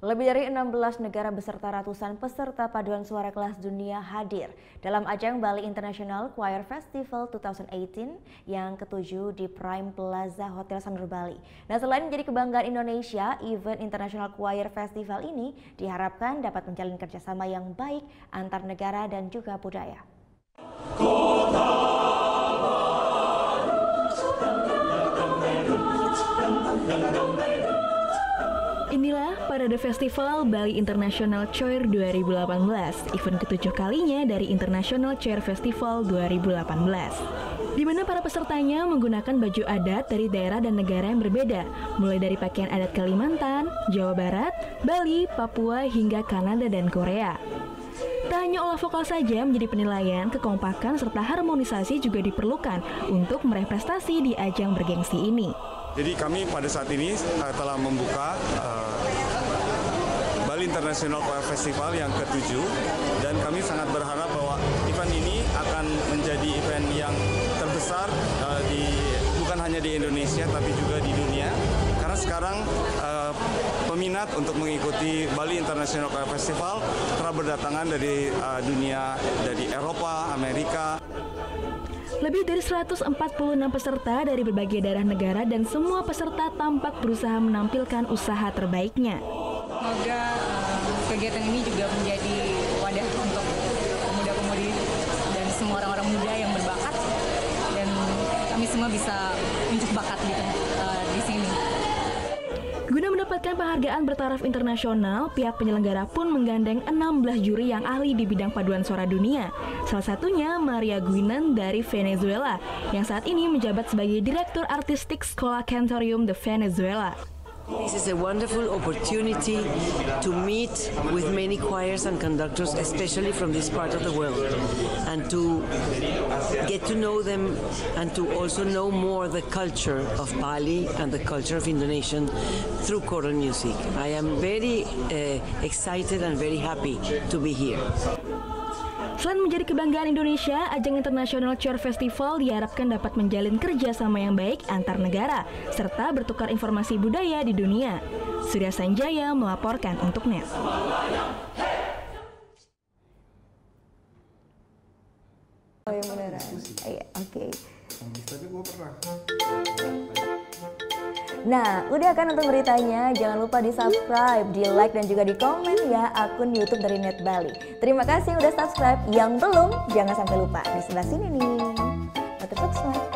Lebih dari 16 negara beserta ratusan peserta paduan suara kelas dunia hadir dalam ajang Bali International Choir Festival 2018 yang ke-7 di Prime Plaza Hotel Sanur Bali. Nah, selain menjadi kebanggaan Indonesia, event International Choir Festival ini diharapkan dapat menjalin kerjasama yang baik antar negara dan juga budaya. Inilah parade festival Bali International Choir 2018, event ke-7 kalinya dari International Choir Festival 2018. Di mana para pesertanya menggunakan baju adat dari daerah dan negara yang berbeda, mulai dari pakaian adat Kalimantan, Jawa Barat, Bali, Papua, hingga Kanada dan Korea. Tak hanya olah vokal saja menjadi penilaian, kekompakan serta harmonisasi juga diperlukan untuk meraih prestasi di ajang bergengsi ini. Jadi kami pada saat ini telah membuka Bali International Choir Festival yang ke-7 dan kami sangat berharap bahwa event ini akan menjadi event yang terbesar bukan hanya di Indonesia tapi juga di dunia. Karena sekarang peminat untuk mengikuti Bali International Choir Festival telah berdatangan dari dunia, dari Eropa, Amerika. Lebih dari 146 peserta dari berbagai daerah negara dan semua peserta tampak berusaha menampilkan usaha terbaiknya. Semoga kegiatan ini juga menjadi wadah untuk pemuda-pemudi dan semua orang-orang muda yang berbakat, dan kami semua bisa unjuk bakat gitu di sini. Guna mendapatkan penghargaan bertaraf internasional, pihak penyelenggara pun menggandeng 16 juri yang ahli di bidang paduan suara dunia. Salah satunya Maria Guinan dari Venezuela, yang saat ini menjabat sebagai Direktur Artistik Sekolah Cantorium de Venezuela. This is a wonderful opportunity to meet with many choirs and conductors, especially from this part of the world, and to get to know them and to also know more the culture of Bali and the culture of Indonesia through choral music. I am very excited and very happy to be here. Selain menjadi kebanggaan Indonesia, ajang International Choir Festival diharapkan dapat menjalin kerjasama yang baik antar negara, serta bertukar informasi budaya di dunia. Surya Sanjaya melaporkan untuk NET. Oh yang beneran? Iya, oke. Tapi gue pernah. Nah, udah kan nonton beritanya? Jangan lupa di-subscribe, di-like, dan juga di-komen ya akun YouTube dari Net Bali. Terima kasih udah subscribe. Yang belum, jangan sampai lupa. Di sebelah sini nih. Subscribe.